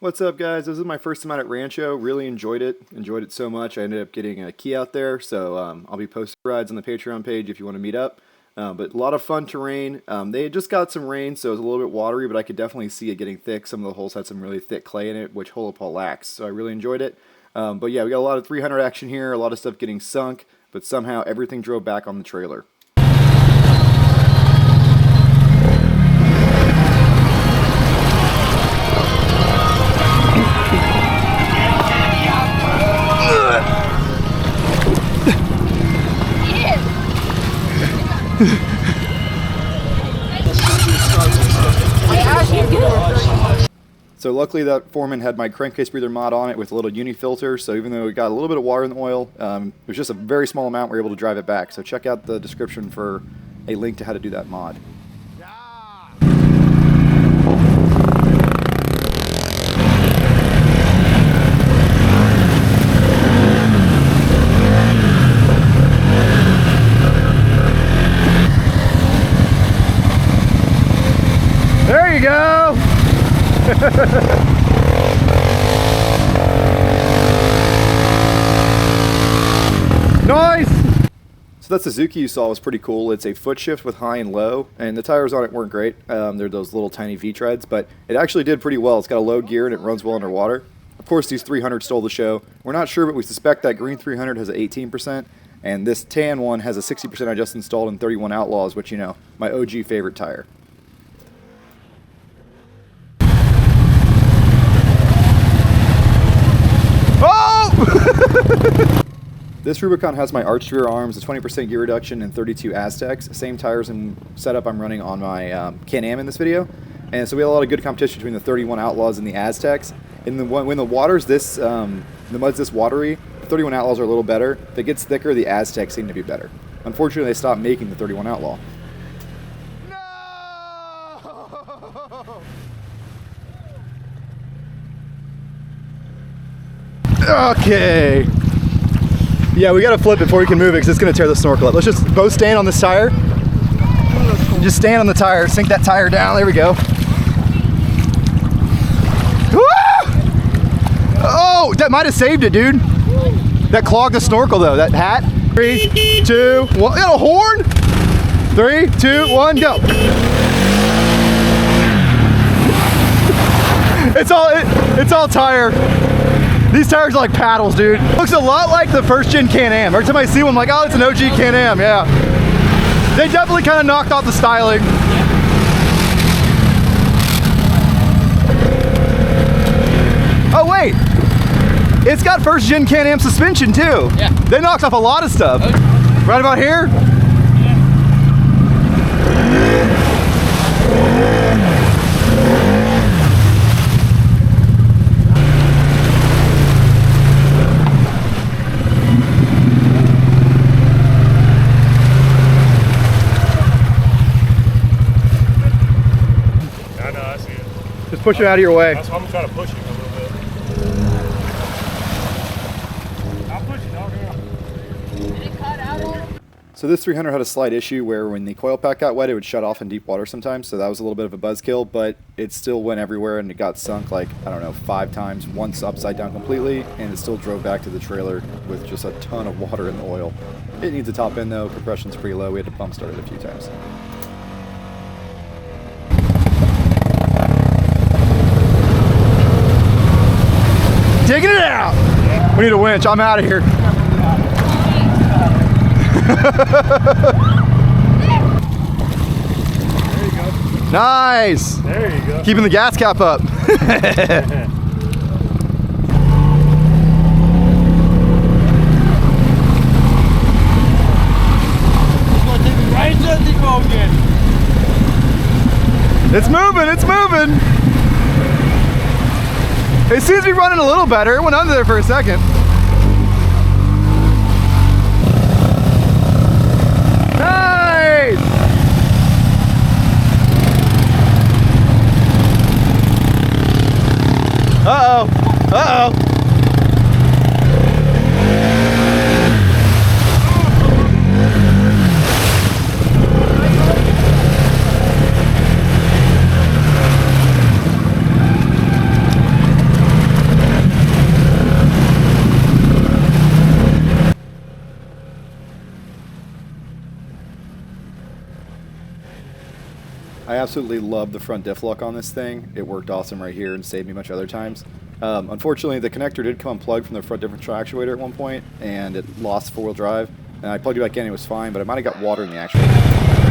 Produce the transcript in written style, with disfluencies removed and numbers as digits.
What's up, guys? This is my first time out at Rancho. Really enjoyed it so much. I ended up getting a key out there, so I'll be posting rides on the Patreon page if you want to meet up. But a lot of fun terrain. They had just got some rain, so it was a little bit watery, but I could definitely see it getting thick. Some of the holes had some really thick clay in it, which Holopal lacks, so I really enjoyed it. But yeah, we got a lot of 300 action here, a lot of stuff getting sunk, but somehow everything drove back on the trailer. So luckily that Foreman had my crankcase breather mod on it with a little uni filter, so even though it got a little bit of water in the oil, it was just a very small amount, we were able to drive it back. So check out the description for a link to how to do that mod. There you go! Nice! So that Suzuki you saw was pretty cool. It's a foot shift with high and low, and the tires on it weren't great. They're those little tiny V-treads, but it actually did pretty well. It's got a low gear and it runs well underwater. Of course, these 300 stole the show. We're not sure, but we suspect that green 300 has an 18%, and this tan one has a 60% I just installed in 31 Outlaws, which, you know, my OG favorite tire. This Rubicon has my arched rear arms, a 20% gear reduction, and 32 Aztecs. Same tires and setup I'm running on my Can-Am in this video. And so we had a lot of good competition between the 31 Outlaws and the Aztecs. And when the water's this, the mud's this watery, the 31 Outlaws are a little better. If it gets thicker, the Aztecs seem to be better. Unfortunately, they stopped making the 31 Outlaw. No! Okay. Yeah, we gotta flip it before we can move it because it's gonna tear the snorkel up. Let's just both stand on this tire. Just stand on the tire, sink that tire down. There we go. Woo! Oh, that might have saved it, dude. That clogged the snorkel though, that hat. 3, 2, 1. Got a horn? 3, 2, 1, go. It's all tire. These tires are like paddles, dude. Looks a lot like the first gen Can-Am. Every time I see one, I'm like, oh, it's an OG Can-Am, yeah. They definitely kind of knocked off the styling. Oh, wait. It's got first gen Can-Am suspension, too. Yeah. They knocked off a lot of stuff. Okay. Right about here? Just push it out of your way. That's why I'm trying to push it a little bit. I'll push it out here. Did it cut out on it? So this 300 had a slight issue where when the coil pack got wet, it would shut off in deep water sometimes. So that was a little bit of a buzzkill, but it still went everywhere and it got sunk like, I don't know, 5 times, once upside down completely, and it still drove back to the trailer with just a ton of water in the oil. It needs a top end though, compression's pretty low. We had to pump start it a few times. Digging it out! We need a winch. I'm out of here. There you go. Nice! There you go. Keeping the gas cap up. It's moving, it's moving! It seems to be running a little better. It went under there for a second. Nice! Uh-oh. Uh-oh. I absolutely love the front diff lock on this thing. It worked awesome right here and saved me much other times. Unfortunately, the connector did come unplugged from the front differential actuator at one point, and it lost four-wheel drive. And I plugged it back in, it was fine, but I might have got water in the actuator.